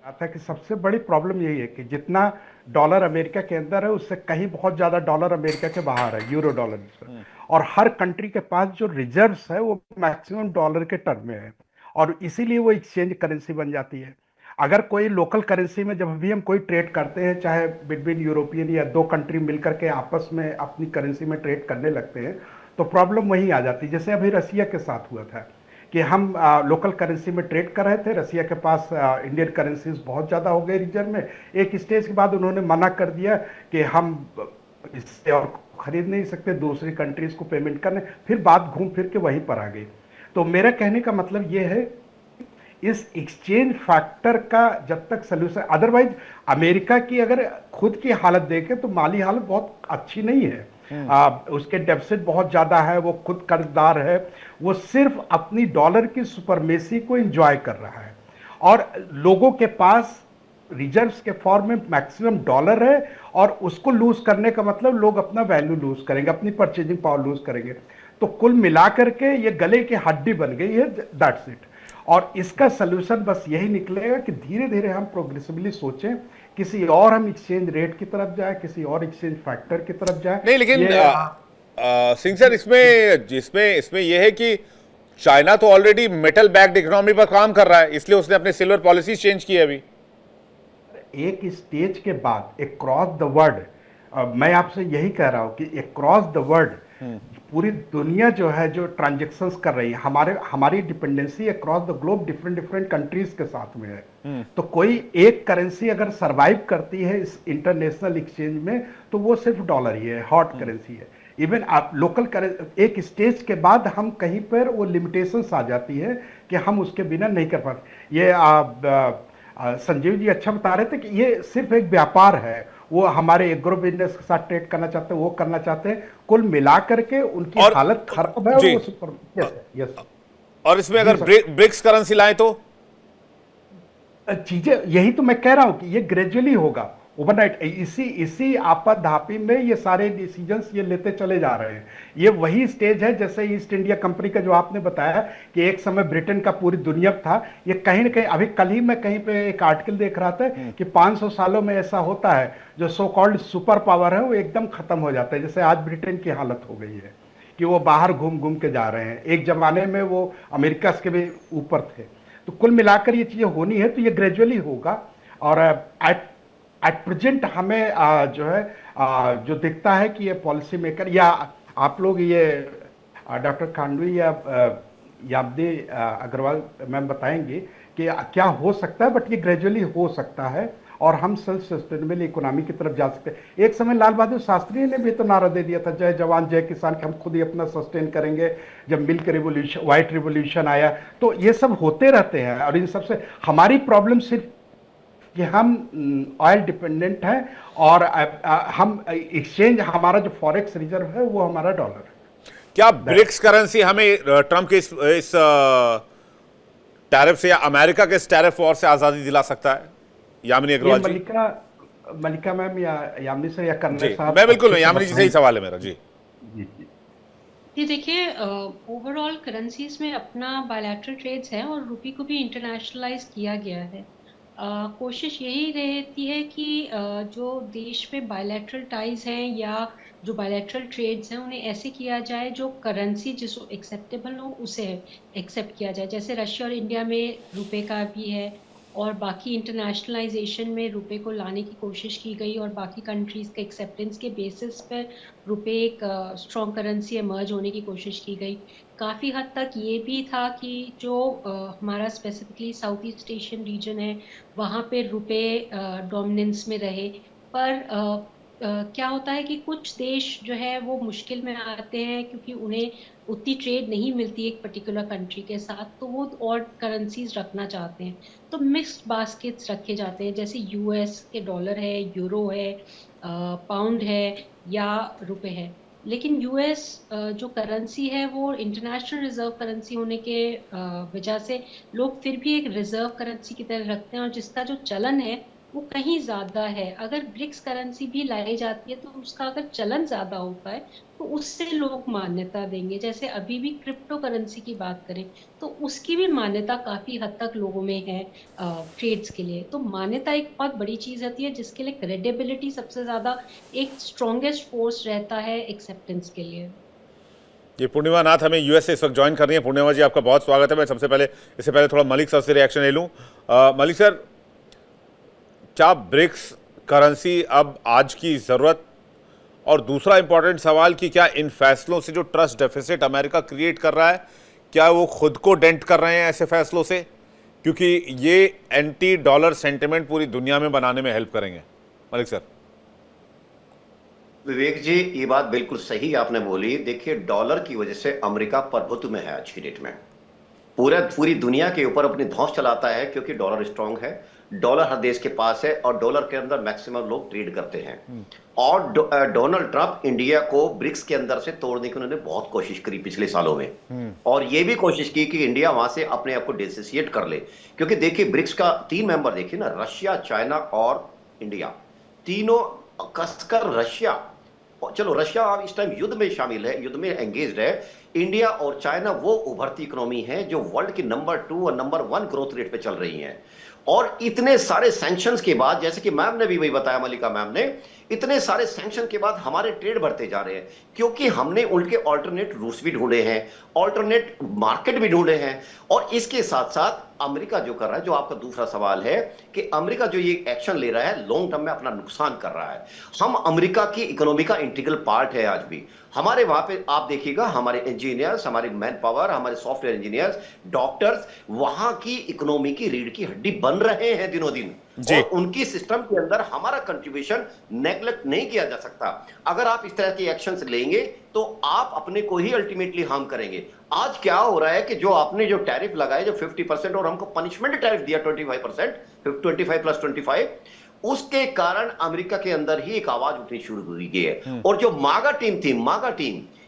आता है कि सबसे बड़ी प्रॉब्लम यही है कि जितना डॉलर अमेरिका के अंदर है उससे कहीं बहुत ज्यादा डॉलर अमेरिका के बाहर है, यूरो डॉलर। हम्म। और हर कंट्री के पास जो रिजर्व्स है वो मैक्सिमम डॉलर के टर्म में है, और इसीलिए वो एक्सचेंज करेंसी बन जाती है। अगर कोई लोकल करेंसी में जब भी हम कोई ट्रेड करते हैं, चाहे बिटवीन यूरोपियन या दो कंट्री मिलकर के आपस में अपनी करेंसी में ट्रेड करने लगते हैं, तो प्रॉब्लम वही आ जाती है जैसे अभी रसिया के साथ हुआ था कि हम लोकल करेंसी में ट्रेड कर रहे थे, रसिया के पास इंडियन करेंसीज बहुत ज़्यादा हो गई रिजर्व में। एक स्टेज के बाद उन्होंने मना कर दिया कि हम इससे और खरीद नहीं सकते, दूसरी कंट्रीज को पेमेंट करने, फिर बात घूम फिर के वहीं पर आ गई। तो मेरा कहने का मतलब ये है, इस एक्सचेंज फैक्टर का जब तक सोल्यूशन, अदरवाइज अमेरिका की अगर खुद की हालत देखें तो माली हालत बहुत अच्छी नहीं है। हम्म। उसके डेफिसिट बहुत ज्यादा है, वो खुद कर्जदार है, वो सिर्फ अपनी डॉलर की सुपरमेसी को एंजॉय कर रहा है, और लोगों के पास रिजर्व्स के फॉर्म में मैक्सिमम डॉलर है, और उसको लूज करने का मतलब लोग अपना वैल्यू लूज करेंगे, अपनी परचेजिंग पावर लूज करेंगे। तो कुल मिलाकर के ये गले की हड्डी बन गई है, दैट्स इट। और इसका सलूशन बस यही निकलेगा कि धीरे धीरे हम प्रोग्रेसिवली सोचें, किसी और हम एक्सचेंज रेट की तरफ जाए, किसी और एक्सचेंज फैक्टर की तरफ जाए। नहीं, लेकिन ये सिंह सर, इसमें जिसमें इसमें यह है कि चाइना तो ऑलरेडी मेटल बैक्ड इकोनॉमी पर काम कर रहा है, इसलिए उसने अपने सिल्वर पॉलिसी चेंज की है अभी। एक स्टेज के बाद अक्रॉस द वर्ल्ड, मैं आपसे यही कह रहा हूं कि अक्रॉस द वर्ल्ड पूरी दुनिया जो है, जो ट्रांजेक्शन्स कर रही है, हमारी dependency across the globe different different countries के साथ में है। तो कोई एक करेंसी अगर सरवाइव करती है इस इंटरनेशनल एक्सचेंज में, तो वो सिर्फ डॉलर ही है, हॉट करेंसी है। इवन आप लोकल करें, एक स्टेज के बाद हम कहीं पर वो लिमिटेशंस आ जाती है कि हम उसके बिना नहीं कर पाते। ये संजीव जी अच्छा बता रहे थे कि ये सिर्फ एक व्यापार है, वो हमारे एग्रो बिजनेस के साथ ट्रेड करना चाहते हैं, वो करना चाहते हैं, कुल मिला करके उनकी और हालत खराब है, और जी, वो सुपर। Yes yes. और इसमें जी अगर सर। ब्रिक्स करेंसी लाए तो। चीजें यही तो मैं कह रहा हूं कि ये ग्रेजुअली होगा, ओवरनाइट। इसी इसी आपाधापी में ये सारे डिसीजंस ये लेते चले जा रहे हैं। ये वही स्टेज है जैसे ईस्ट इंडिया कंपनी का जो आपने बताया कि एक समय ब्रिटेन का पूरी दुनिया था, ये कहीं ना कहीं, अभी कल ही मैं कहीं पे एक आर्टिकल देख रहा था कि 500 सालों में ऐसा होता है, जो सो कॉल्ड सुपर पावर है वो एकदम खत्म हो जाता है, जैसे आज ब्रिटेन की हालत हो गई है कि वो बाहर घूम घूम के जा रहे हैं। एक जमाने में वो अमेरिका के भी ऊपर थे। तो कुल मिलाकर ये चीजें होनी है, तो ये ग्रेजुअली होगा। और एट एट प्रेजेंट हमें जो है जो दिखता है कि ये पॉलिसी मेकर या आप लोग, ये डॉक्टर खांडवी या याब्दी अग्रवाल मैम बताएंगे कि क्या हो सकता है, बट ये ग्रेजुअली हो सकता है, और हम सेल्फ सस्टेनेबल इकोनॉमी की तरफ जा सकते हैं। एक समय लाल बहादुर शास्त्री ने भी तो नारा दे दिया था, जय जवान जय किसान, कि हम खुद ही अपना सस्टेन करेंगे। जब मिल्क रिवोल्यूशन, व्हाइट रिवोल्यूशन आया, तो ये सब होते रहते हैं, और इन सबसे हमारी प्रॉब्लम सिर्फ कि हम ऑयल डिपेंडेंट हैं, और हम एक्सचेंज, हमारा जो फॉरेक्स रिजर्व है वो हमारा डॉलर क्या है। ब्रिक्स करेंसी हमें ट्रंप के इस टैरिफ से या अमेरिका के इस टैरिफ वॉर से आजादी दिला सकता है? यामिनी ये अग्रवाल जी। मलिका मलिका मैम या यामिनी सर या जी, कर्नल साहब मैं बिल्कुल, अच्छे से यामिनी जी से ही बताएंगे। सवाल है मेरा जी। जी जी। ये देखिए, ओवरऑल करेंसीज में अपना बायलैटरल ट्रेड्स हैं और रुपी को भी इंटरनेशनलाइज किया गया है। कोशिश यही रहती है कि जो देश में बायलैटरल टाइज हैं या जो बायलैटरल ट्रेड्स हैं उन्हें ऐसे किया जाए जो करेंसी जिसको एक्सेप्टेबल हो उसे एक्सेप्ट किया जाए। जैसे रशिया और इंडिया में रुपए का भी है, और बाकी इंटरनेशनलाइजेशन में रुपए को लाने की कोशिश की गई, और बाकी कंट्रीज के एक्सेप्टेंस के बेसिस पर रुपए एक स्ट्रॉन्ग करेंसी इमर्ज होने की कोशिश की गई। काफी हद तक ये भी था कि जो हमारा specifically south east Asian region है वहां पे रुपए डोमिनेंस में रहे। पर क्या होता है कि कुछ देश जो है वो मुश्किल में आते हैं क्योंकि उन्हें उतनी ट्रेड नहीं मिलती एक पर्टिकुलर कंट्री के साथ, तो वो और करेंसीज रखना चाहते हैं। तो मिक्स्ड बास्केट्स रखे जाते हैं, जैसे यूएस के डॉलर है, यूरो है, पाउंड है, या रुपए है। लेकिन यूएस जो करेंसी है वो इंटरनेशनल रिजर्व करेंसी होने के वजह से लोग फिर भी एक रिजर्व करेंसी की तरह रखते हैं, और जिसका जो चलन है वो कहीं ज्यादा है। अगर ब्रिक्स करेंसी भी लाई जाती है तो उसका अगर चलन ज्यादा होता है तो उससे लोग मान्यता देंगे। जैसे अभी भी क्रिप्टो करेंसी की बात करें तो उसकी भी मान्यता काफी हद तक लोगों में है ट्रेड्स के लिए। तो मान्यता एक बहुत बड़ी चीज होती है जिसके लिए क्रेडिबिलिटी सबसे ज्यादा एक स्ट्रॉन्गेस्ट फोर्स रहता है एक्सेप्टेंस के लिए। ये पूर्णिमा नाथ हमें यूएस से इस वक्त ज्वाइन कर रही है। पूर्णिमा जी, आपका बहुत स्वागत है। मैं सबसे पहले इससे पहले थोड़ा मलिक सर से रिएक्शन ले लूं। मलिक सर, क्या ब्रिक्स करेंसी अब आज की जरूरत, और दूसरा इंपॉर्टेंट सवाल कि क्या इन फैसलों से जो ट्रस्ट डेफिसिट अमेरिका क्रिएट कर रहा है, क्या वो खुद को डेंट कर रहे हैं ऐसे फैसलों से, क्योंकि ये एंटी डॉलर सेंटिमेंट पूरी दुनिया में बनाने में हेल्प करेंगे? मलिक सर। विवेक जी, ये बात बिल्कुल सही आपने बोली। देखिए, डॉलर की वजह से अमेरिका प्रभुत्व में है आज की डेट में। पूरी दुनिया के ऊपर अपनी धौंस चलाता है क्योंकि डॉलर स्ट्रांग है, डॉलर हर देश के पास है और डॉलर के अंदर मैक्सिमम लोग ट्रेड करते हैं। और डोनाल्ड ट्रंप इंडिया को ब्रिक्स के अंदर से तोड़ने की उन्होंने बहुत कोशिश करी पिछले सालों में, और ये भी कोशिश की कि इंडिया वहां से अपने आप को डिसोसिएट कर ले। क्योंकि देखिए, ब्रिक्स का 3 मेंबर देखिए ना, रशिया, चाइना और इंडिया, तीनों कसकर रशिया, चलो रशिया अब इस टाइम युद्ध में शामिल है, युद्ध में एंगेज्ड है। इंडिया और चाइना वो उभरती इकोनॉमी है जो वर्ल्ड की नंबर 2 और नंबर 1 ग्रोथ रेट पे चल रही हैं। और इतने सारे सैंक्शंस के बाद, जैसे कि मैम ने भी वही बताया, मलिका मैम ने, इतने सारे सैंक्शन के बाद हमारे ट्रेड बढ़ते जा रहे हैं क्योंकि हमने उनके ऑल्टरनेट रूट्स भी ढूंढे हैं, ऑल्टरनेट मार्केट भी ढूंढे हैं। और इसके साथ साथ अमेरिका जो कर रहा है, जो आपका दूसरा सवाल है कि अमेरिका जो ये एक्शन ले रहा है लॉन्ग टर्म में अपना नुकसान कर रहा है। हम अमेरिका की इकोनॉमी का इंटीग्रल पार्ट है आज भी। हमारे वहां पे आप देखिएगा, हमारे इंजीनियर्स, हमारे मैन पावर, हमारे सॉफ्टवेयर इंजीनियर्स, डॉक्टर्स वहां की इकोनॉमी की रीढ़ की हड्डी बन रहे हैं दिनों दिन। और उनकी सिस्टम के अंदर हमारा कंट्रीब्यूशन नेग्लेक्ट नहीं किया जा सकता। अगर आप इस तरह के एक्शंस लेंगे तो आप अपने को ही अल्टीमेटली हार्म करेंगे। आज क्या हो रहा है कि जो आपने जो टैरिफ लगाए, जो 50% और हमको पनिशमेंट टैरिफ दिया 25%, 25 प्लस 25, उसके कारण अमेरिका के अंदर ही एक आवाज उठनी शुरू हुई है। और जो मागा टीम थी,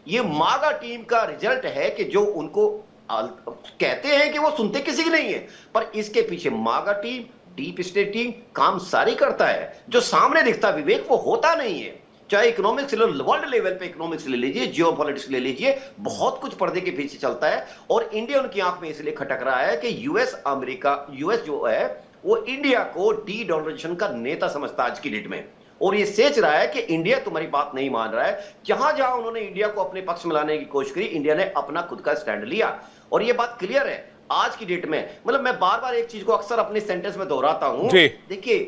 ये मागा टीम का रिजल्ट है कि जो उनको कहते हैं कि वो सुनते किसी की नहीं है, पर इसके पीछे मागा टीम, डीप स्टेट टीम काम सारी करता है। जो सामने दिखता विवेक वो होता नहीं है। चाहे इकोनॉमिक्स वर्ल्ड लेवल पे इकोनॉमिक्स ले लीजिए, जियोपॉलिटिक्स ले लीजिए, बहुत कुछ पर्दे के पीछे चलता है। और इंडिया उनकी आंख में इसलिए खटक रहा है कि यूएस जो है वो इंडिया को डी डॉलराइजेशन का नेता समझता है आज की डेट में, और ये सोच रहा है कि इंडिया तुम्हारी बात नहीं मान रहा है। जहां जहां उन्होंने इंडिया को अपने पक्ष में लाने की कोशिश करी, इंडिया ने अपना खुद का स्टैंड लिया। और ये बात क्लियर है आज की डेट में। मतलब मैं बार बार एक चीज को अक्सर अपने सेंटेंस में दोहराता हूं। देखिए,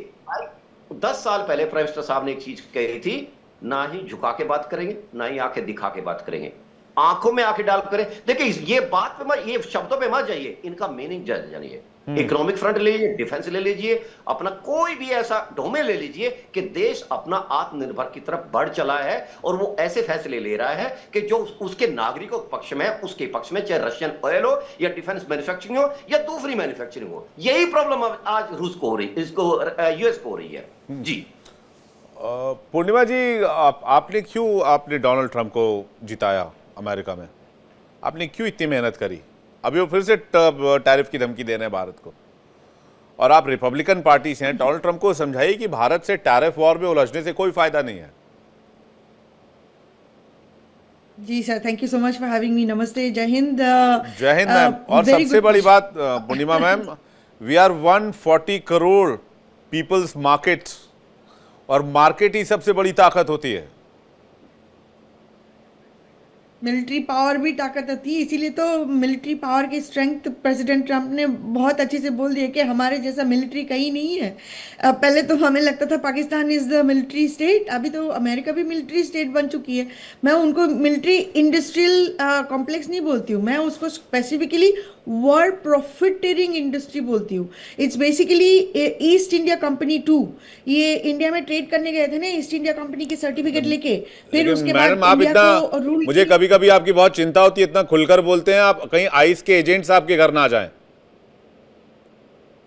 10 साल पहले प्राइम मिनिस्टर साहब ने एक चीज कही थी, ना ही झुका के बात करेंगे, ना ही आंखें दिखा के बात करेंगे, आंखों में आंखें डाल करें। देखिए, ये बात पे ये शब्दों पे मत जाइए, इनका मीनिंग जानिए। इकोनॉमिक फ्रंट ले लीजिए, डिफेंस ले लीजिए, अपना कोई भी ऐसा डोमेन ले लीजिए कि देश अपना आत्मनिर्भर की तरफ बढ़ चला है, और वो ऐसे फैसले ले रहा है कि जो उसके नागरिकों के पक्ष में, उसके पक्ष में, चाहे रशियन ऑयल हो या डिफेंस मैन्युफैक्चरिंग हो या दूसरी मैन्युफैक्चरिंग हो। यही प्रॉब्लम आज रूस को हो रही, इसको यूएस को हो रही है। जी पूर्णिमा जी, आपने डोनाल्ड ट्रंप को जिताया अमेरिका में? आपने क्यों इतनी मेहनत करी? अभी वो फिर से टैरिफ की धमकी दे रहे हैं भारत को, और आप रिपब्लिकन पार्टी से हैं। डोनाल्ड ट्रंप को समझाइए कि भारत से टैरिफ वॉर में उलझने से कोई फायदा नहीं है। जी sir, thank you so much for having me. नमस्ते, जय हिंद। जय हिंद मैम। और सबसे बड़ी बात Purnima ma'am, we are 140 crore peoples market, और मार्केट ही सबसे बड़ी ताकत होती है। मिलिट्री पावर भी ताकत होती है, इसीलिए तो मिलिट्री पावर की स्ट्रेंथ प्रेसिडेंट ट्रंप ने बहुत अच्छे से बोल दिया कि हमारे जैसा मिलिट्री कहीं नहीं है। पहले तो हमें लगता था Pakistan is the military state, अभी तो अमेरिका भी मिलिट्री स्टेट बन चुकी है। मैं उनको मिलिट्री इंडस्ट्रियल कॉम्प्लेक्स नहीं बोलती हूँ, मैं उसको स्पेसिफिकली वर्ल्ड प्रॉफिटेरिंग इंडस्ट्री बोलती हूँ। It's basically east India company 2, ये इंडिया में ट्रेड करने गए थे ना ईस्ट इंडिया कंपनी के सर्टिफिकेट लेके, फिर उसके बाद इंडिया को रूल। मुझे कभी कभी आपकी बहुत चिंता होती है, इतना खुलकर बोलते हैं आप, कहीं आइस के एजेंट्स आपके घर ना आ जाएं।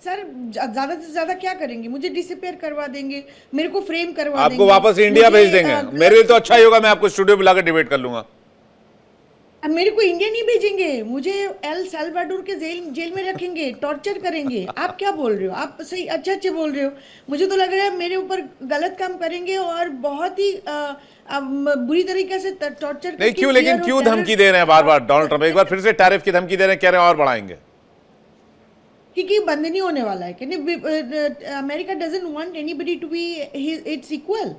सर ज्यादा से ज्यादा क्या करेंगे, मुझे डिसअपीयर करवा देंगे, मेरे को फ्रेम करवा देंगे, आपको वापस इंडिया भेज देंगे। मेरे लिए तो अच्छा ही होगा, मैं आपको स्टूडियो बुलाकर डिबेट कर लूंगा। अब मेरे को इंडिया नहीं भेजेंगे, मुझे एल साल्वाडोर के जेल जेल में रखेंगे, टॉर्चर करेंगे। आप क्या बोल रहे हो? आप सही अच्छे अच्छे बोल रहे हो। मुझे तो लग रहा है मेरे ऊपर गलत काम करेंगे और बहुत ही बुरी तरीके से टॉर्चर नहीं करके क्यों, लेकिन फियर और क्यों टेरर। धमकी दे रहे हैं बार बार डोनाल्ड ट्रंप? एक बार फिर से टैरिफ की धमकी दे रहे हैं, कह रहे हैं और बढ़ाएंगे। क्योंकि बंद नहीं होने वाला है, क्योंकि America doesn't want anybody to be its equal.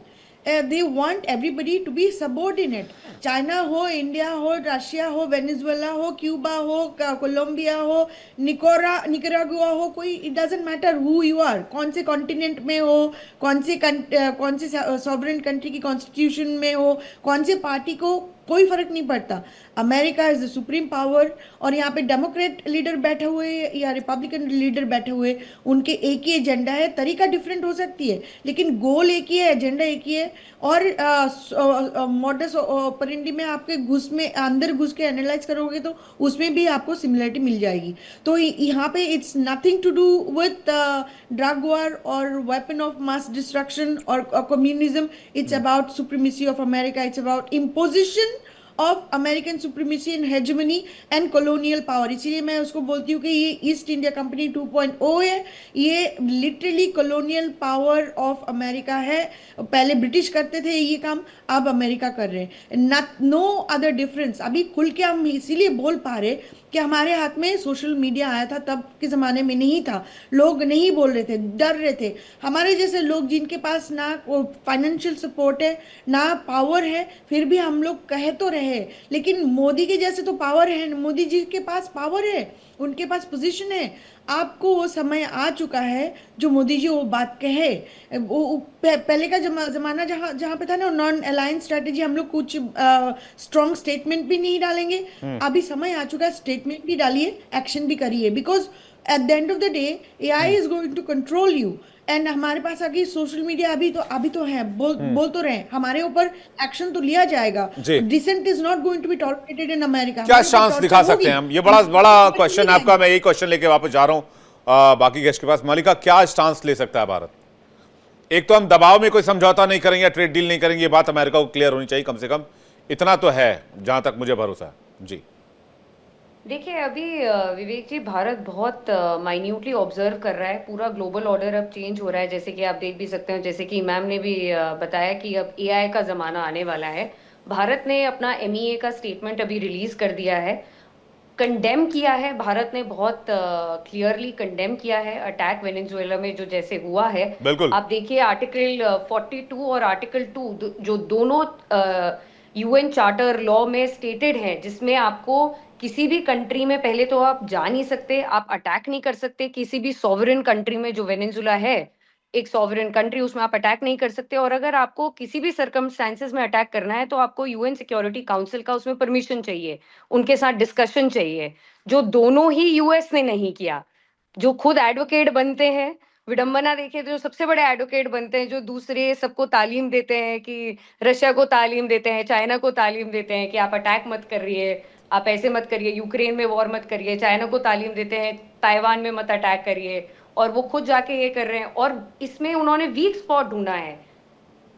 They want everybody to be subordinate. China हो, इंडिया हो, रशिया हो, वेनेजुएला हो, क्यूबा हो, कोलंबिया हो, निकारागुआ हो, कोई it doesn't matter who you are, कौन से कॉन्टिनेंट में हो, कौन से सॉवरेन कंट्री की कॉन्स्टिट्यूशन में हो, कौन से पार्टी को, कोई फर्क नहीं पड़ता। America is the supreme power. और यहाँ पे डेमोक्रेट लीडर बैठे हुए या रिपब्लिकन लीडर बैठे हुए, उनके एक ही एजेंडा है। तरीका डिफरेंट हो सकती है लेकिन गोल एक ही है, एजेंडा एक ही है। और मॉडस ऑपरेंडी में आपके घुस में अंदर घुस के एनालाइज करोगे तो उसमें भी आपको सिमिलरिटी मिल जाएगी। तो यहाँ पे it's nothing to do with drug war और वेपन ऑफ मास डिस्ट्रक्शन और communism. It's about supremacy of America, it's about imposition of American supremacy and hegemony and colonial power. इसीलिए मैं उसको बोलती हूँ कि ये ईस्ट इंडिया कंपनी 2.0 है। ये literally colonial power of America है। पहले ब्रिटिश करते थे ये काम, अब अमेरिका कर रहे हैं। No other difference. अभी खुल के हम इसीलिए बोल पा रहे कि हमारे हाथ में सोशल मीडिया आया था, तब के ज़माने में नहीं था। लोग नहीं बोल रहे थे, डर रहे थे। हमारे जैसे लोग जिनके पास ना फाइनेंशियल सपोर्ट है ना पावर है, फिर भी हम लोग कहे तो रहे। लेकिन मोदी के जैसे तो पावर है, मोदी जी के पास पावर है, उनके पास पोजीशन है। आपको वो समय आ चुका है जो मोदी जी वो बात कहे। पहले का जमाना जहाँ जहाँ पे था ना, नॉन अलायंस स्ट्रेटेजी, हम लोग कुछ स्ट्रॉन्ग स्टेटमेंट भी नहीं डालेंगे। अभी समय आ चुका है, स्टेटमेंट भी डालिए, एक्शन भी करिए। Because at the end of the day AI is going to control you. And हमारे पास आगे सोशल मीडिया अभी तो है, बोल तो रहे हैं, हमारे ऊपर एक्शन तो लिया जाएगा। जी। Dissent is not going to be tolerated in America. क्या चांस दिखा सकते हैं हम? ये बड़ा बड़ा क्वेश्चन है आपका, मैं यही क्वेश्चन लेके वापस जा रहा हूं बाकी गेस्ट के पास। मलिका, क्या चांस ले सकता है भारत? एक तो हम दबाव में कोई समझौता नहीं करेंगे या ट्रेड डील नहीं करेंगे, ये बात अमेरिका को क्लियर होनी चाहिए, कम से कम इतना तो है जहां तक मुझे भरोसा है। जी देखिए, अभी विवेक जी, भारत बहुत माइन्यूटली ऑब्जर्व कर रहा है। पूरा ग्लोबल ऑर्डर अब चेंज हो रहा है, जैसे कि आप देख भी सकते हो, जैसे कि मैम ने भी बताया कि अब एआई का जमाना आने वाला है। भारत ने अपना एमईए का स्टेटमेंट अभी रिलीज कर दिया है, कंडेम किया है। भारत ने बहुत क्लियरली कंडेम किया है अटैक वेनेजुएला में जो जैसे हुआ है। बिल्कुल। आप देखिए आर्टिकल 42 और आर्टिकल 2 जो दोनों यूएन चार्टर लॉ में स्टेटेड है, जिसमें आपको किसी भी कंट्री में पहले तो आप जा नहीं सकते, आप अटैक नहीं कर सकते किसी भी सॉवरेन कंट्री में। जो वेनेजुला है एक सॉवरेन कंट्री, उसमें आप अटैक नहीं कर सकते। और अगर आपको किसी भी सर्कमस्टेंसेस में अटैक करना है तो आपको यूएन सिक्योरिटी काउंसिल का उसमें परमिशन चाहिए, उनके साथ डिस्कशन चाहिए, जो दोनों ही यूएस ने नहीं किया। जो खुद एडवोकेट बनते हैं, विडंबना देखिए, तो जो सबसे बड़े एडवोकेट बनते हैं, जो दूसरे सबको तालीम देते हैं, कि रशिया को तालीम देते हैं, चाइना को तालीम देते हैं कि आप अटैक मत करिए, आप ऐसे मत करिए, यूक्रेन में वॉर मत करिए। चाइना को तालीम देते हैं ताइवान में मत अटैक करिए, और वो खुद जाके ये कर रहे हैं। और इसमें उन्होंने वीक स्पॉट ढूंढा है,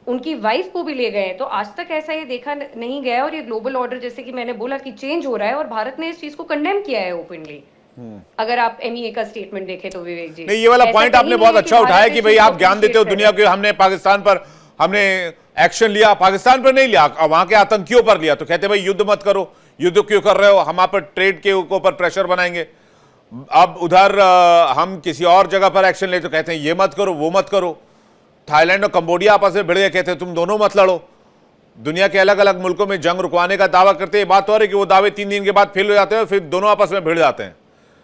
उनकी वाइफ को भी ले गए हैं। तो आज तक ऐसा ये देखा नहीं गया। और ये ग्लोबल ऑर्डर, जैसे कि मैंने बोला, कि चेंज हो रहा है, और भारत ने इस चीज को कंडेम किया है ओपनली। अगर आप एमईए का स्टेटमेंट देखें तो विवेक जी, नहीं, ये वाला ऐसा पॉइंट कहीं आपने नहीं बहुत है अच्छा कि उठाया भारत कि इस भाई चीज को आप ज्ञान देते हो appreciate दुनिया करे। को। हमने पाकिस्तान पर हमने एक्शन लिया, पाकिस्तान पर नहीं लिया, वहां के आतंकियों पर लिया। तो कहते भाई युद्ध मत करो, युद्ध क्यों कर रहे हो, हम आप पर ट्रेड के ऊपर प्रेशर बनाएंगे। अब उधर हम किसी और जगह पर एक्शन ले तो कहते हैं ये मत करो, वो मत करो। थाईलैंड और कंबोडिया आपस में भिड़ गए, कहते हैं तुम दोनों मत लड़ो। दुनिया के अलग अलग मुल्कों में जंग रुकवाने का दावा करते हैं। बात तो है कि वो दावे 3 दिन के बाद फेल हो जाते हैं, फिर दोनों आपस में भिड़ जाते हैं।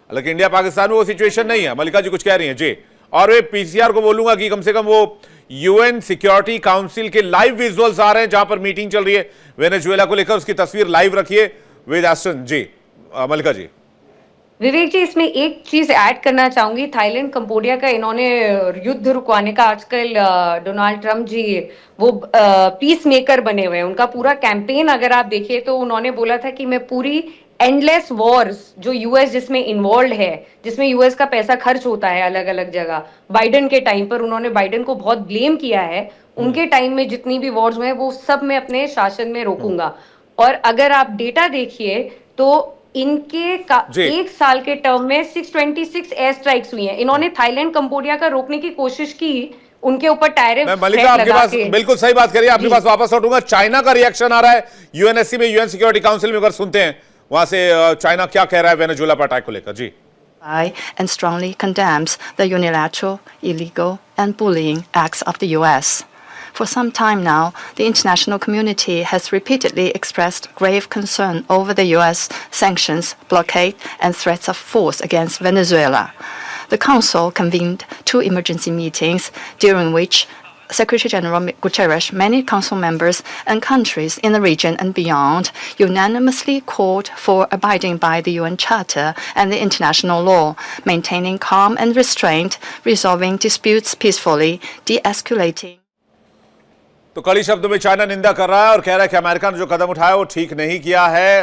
हालांकि इंडिया पाकिस्तान में वो सिचुएशन नहीं है। मलिका जी कुछ कह रही हैं जी। और वे पीसीआर को बोलूंगा कि कम से कम वो यूएन सिक्योरिटी काउंसिल के लाइव विजुअल्स आ रहे हैं जहां पर मीटिंग चल रही है वेनेजुएला को लेकर, उसकी तस्वीर लाइव रखिए विद एस्टन जी। मलिका जी। विवेक जी, इसमें एक चीज ऐड करना चाहूंगी। थाईलैंड कंबोडिया का इन्होंने युद्ध रुकवाने का, आजकल डोनाल्ड ट्रम्प जी वो पीस मेकर बने हुए हैं। उनका पूरा कैंपेन अगर आप देखिए तो उन्होंने बोला था कि मैं पूरी एंडलेस वॉर्स जो यूएस जिसमें इन्वॉल्व है, जिसमें यूएस का पैसा खर्च होता है अलग अलग जगह, बाइडेन के टाइम पर उन्होंने बाइडेन को बहुत ब्लेम किया है, उनके टाइम में जितनी भी वॉर्स हुए हैं वो सब मैं अपने शासन में रोकूंगा। और अगर आप डेटा देखिए तो इनके जी। एक साल के टर्म में 626 एयर स्ट्राइक्स हुई हैं। इन्होंने थाईलैंड कंबोडिया का रोकने की कोशिश की, उनके ऊपर मैं टैरिफ मलिका थ्रेट आपके लगा पास के। बिल्कुल सही बात करिए, आपके जी पास वापस लौटूंगा। चाइना का रिएक्शन आ रहा है यूएनएससी में, यूएन सिक्योरिटी काउंसिल में, अगर सुनते हैं वहां से चाइना क्या कह रहा है वेनेजुएला पर अटैक को लेकर। जी। And strongly condemns the unilateral, illegal, and bullying acts of the US. For some time now, the international community has repeatedly expressed grave concern over the US sanctions, blockade, and threats of force against Venezuela. The Council convened 2 emergency meetings, during which Secretary General Guterres, many Council members, and countries in the region and beyond unanimously called for abiding by the UN Charter and the international law, maintaining calm and restraint, resolving disputes peacefully, de-escalating. तो कड़ी शब्दों में China निंदा कर रहा है और कह रहा है कि अमेरिका ने जो कदम उठाया वो ठीक नहीं किया है।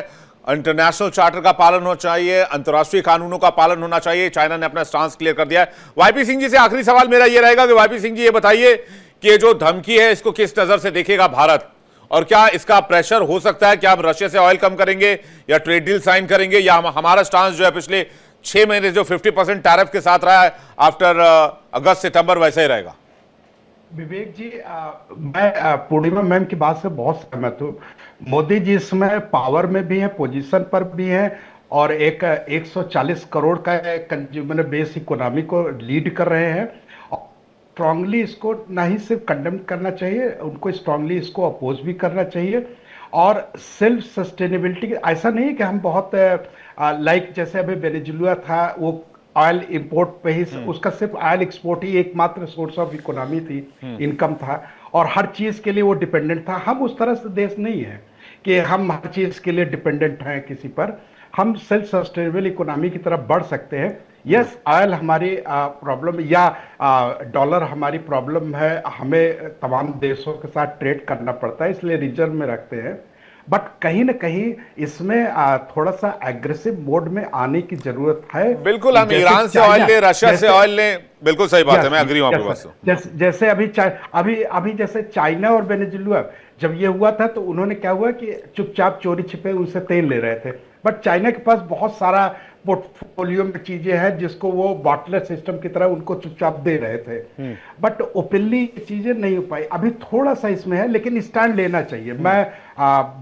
इंटरनेशनल चार्टर का पालन होना चाहिए, अंतर्राष्ट्रीय कानूनों का पालन होना चाहिए। चाइना ने अपना स्टांस क्लियर कर दिया है। वाईपी सिंह जी से आखिरी सवाल मेरा ये रहेगा कि वाईपी सिंह जी ये बताइए कि ये जो धमकी है इसको किस नजर से देखेगा भारत, और क्या इसका प्रेशर हो सकता है कि हम रशिया से ऑयल कम करेंगे या ट्रेड डील साइन करेंगे, या हमारा स्टांस जो है पिछले 6 महीने जो 50% टैरिफ के साथ रहा है आफ्टर अगस्त सितंबर वैसे ही रहेगा। विवेक जी, मैं पूर्णिमा मैम की बात से बहुत सहमत हूँ। मोदी जी इस समय पावर में भी हैं, पोजीशन पर भी हैं, और एक 140 करोड़ का कंज्यूमर बेस इकोनॉमी को लीड कर रहे हैं। स्ट्रांगली इसको ना ही सिर्फ कंडेम करना चाहिए, उनको स्ट्रांगली इसको अपोज भी करना चाहिए। और सेल्फ सस्टेनेबिलिटी, ऐसा नहीं है कि हम बहुत लाइक जैसे अभी वेनेजुएला था, वो ऑयल इंपोर्ट पे ही, उसका सिर्फ ऑयल एक्सपोर्ट ही एकमात्र सोर्स ऑफ इकोनॉमी थी, इनकम था, और हर चीज के लिए वो डिपेंडेंट था। हम उस तरह से देश नहीं है कि हम हर चीज के लिए डिपेंडेंट हैं किसी पर। हम सेल्फ सस्टेनेबल इकोनॉमी की तरफ बढ़ सकते हैं। यस, ऑयल हमारी प्रॉब्लम या डॉलर हमारी प्रॉब्लम है, हमें तमाम देशों के साथ ट्रेड करना पड़ता है, इसलिए रिजर्व में रखते हैं। बट कहीं ना कहीं इसमें थोड़ा सा एग्रेसिव मोड में आने की जरूरत है। बिल्कुल, हम जैसे ईरान से चाइना- ऑयल ले, रशिया से जैसे- ऑयल ले, बिल्कुल सही बात है, Yes, मैं एग्री हूं आपकी yes, बात से। जैसे अभी जैसे चाइना और वेनेजुएला जब ये हुआ था तो उन्होंने क्या हुआ कि चुपचाप चोरी छिपे उनसे तेल ले रहे थे। बट चाइना के पास बहुत सारा पोर्टफोलियो में चीजें हैं जिसको वो बॉटलर सिस्टम की तरह उनको चुपचाप दे रहे थे। बट ओपनली चीजें नहीं हो पाई। अभी थोड़ा सा इसमें है, लेकिन स्टैंड लेना चाहिए। मैं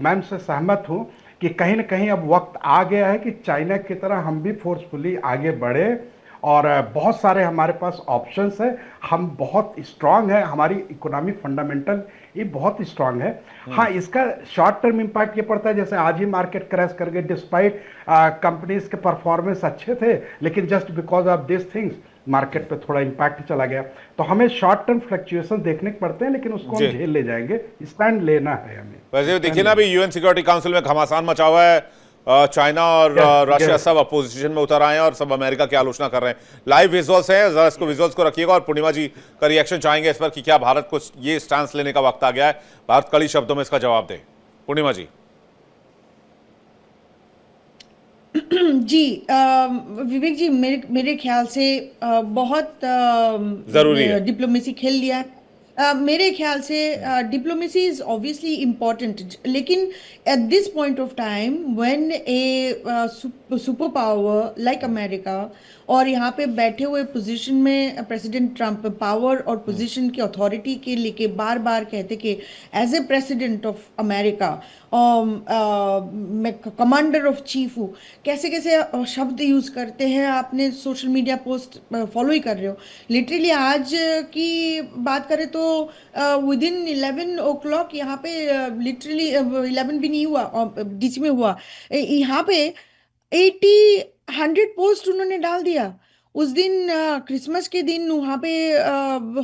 मैम से सहमत हूं कि कहीं ना कहीं अब वक्त आ गया है कि चाइना की तरह हम भी फोर्सफुली आगे बढ़े, और बहुत सारे हमारे पास ऑप्शंस है। हम बहुत स्ट्रांग है, हमारी इकोनॉमी फंडामेंटल ये बहुत स्ट्रांग है। हाँ, इसका शॉर्ट टर्म इम्पैक्ट ये पड़ता है, जैसे आज ही मार्केट क्रैश कर गए, डिस्पाइट कंपनीज के परफॉर्मेंस अच्छे थे, लेकिन just because of this things market पे थोड़ा इम्पैक्ट चला गया। तो हमें शॉर्ट टर्म फ्लक्चुएशन देखने को पड़ते हैं, लेकिन उसको हम झेल ले जाएंगे। स्टैंड लेना है हमें। वैसे देखिए ना, अभी यूएन सिक्योरिटी काउंसिल में घमासान मचा हुआ है। चाइना और रशिया सब अपोजिशन में उतर आए हैं और सब अमेरिका की आलोचना कर रहे हैं। लाइव विजुअल्स हैं, जरा इसको विजुअल्स को रखिएगा और पूर्णिमा जी का रिएक्शन चाहेंगे इस पर कि क्या भारत को ये स्टांस लेने का वक्त आ गया है, भारत कड़ी शब्दों में इसका जवाब दे। पूर्णिमा जी। जी, विवेक जी, मेरे ख्याल से बहुत जरूरी है। डिप्लोमेसी खेल लिया है। मेरे ख्याल से डिप्लोमेसी इज ऑब्वियसली इम्पॉर्टेंट, लेकिन at this point of time when a super power like America, और यहाँ पे बैठे हुए पोजीशन में प्रेसिडेंट ट्रम्प पावर और पोजीशन की अथॉरिटी के लेके बार बार कहते कि as a president of America मैं कमांडर ऑफ चीफ हूँ, कैसे कैसे शब्द यूज करते हैं। आपने सोशल मीडिया पोस्ट फॉलो ही कर रहे हो। लिटरली आज की बात करें तो विद इन 11 o'clock यहाँ पे लिटरली 11 भी नहीं हुआ, डीसी में हुआ, यहाँ पे 100 पोस्ट उन्होंने डाल दिया। उस दिन क्रिसमस के दिन वहाँ पे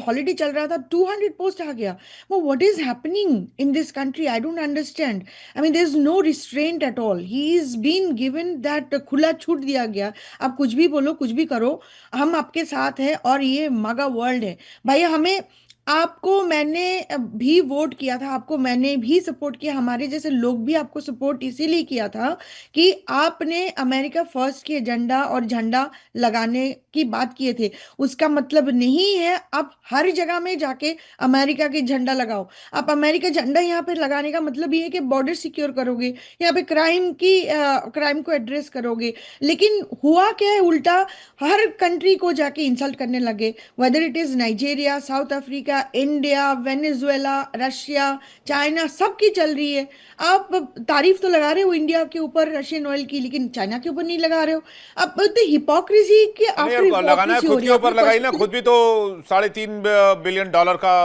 हॉलीडे चल रहा था, 200 पोस्ट आ गया। वो what is happening in this country, I don't understand. I mean there is no restraint at all. He is been given that, खुला छूट दिया गया, आप कुछ भी बोलो, कुछ भी करो, हम आपके साथ हैं, और ये मगा वर्ल्ड है भाई। हमें आपको मैंने भी वोट किया था, आपको मैंने भी सपोर्ट किया, हमारे जैसे लोग भी आपको सपोर्ट इसीलिए किया था कि आपने अमेरिका फर्स्ट की एजेंडा और झंडा लगाने की बात किए थे। उसका मतलब नहीं है आप हर जगह में जाके अमेरिका की झंडा लगाओ। आप अमेरिका झंडा यहाँ पे लगाने का मतलब ये है कि बॉर्डर सिक्योर करोगे, यहाँ पे क्राइम को एड्रेस करोगे। लेकिन हुआ क्या है उल्टा, हर कंट्री को जाके इंसल्ट करने लगे, whether it is Nigeria, south Africa, India, Venezuela, Russia, China, सबकी चल रही है। आप तारीफ तो लगा रहे हो इंडिया के ऊपर रशियन ऑयल की, लेकिन चाइना के ऊपर नहीं लगा रहे हो। अब तो हिपोक्रेसी के नहीं आफ्टर यार, लगाना है हिपोक्रेसी हो खुद रही के है। ऊपर आपने लगाई ना, क्वेश्चन खुद भी तो $3.5 बिलियन का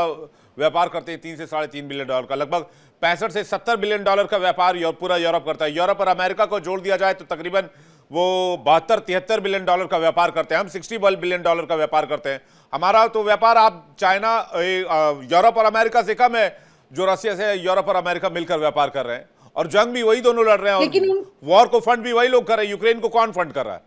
व्यापार करते हैं, 3 से $3.5 बिलियन का, लगभग 65 से $70 बिलियन का व्यापार पूरा यूरोप करता है। यूरोप और अमेरिका को जोड़ दिया जाए तो तकरीबन वो 72-73 बिलियन का व्यापार करते हैं, हम $60 बिलियन का व्यापार करते हैं। हमारा तो व्यापार आप चाइना यूरोप और अमेरिका से कम है जो रशिया से यूरोप और अमेरिका मिलकर व्यापार कर रहे हैं, और जंग भी वही दोनों लड़ रहे हैं, लेकिन और वॉर को फंड भी वही लोग कर रहे हैं। यूक्रेन को कौन फंड कर रहा है?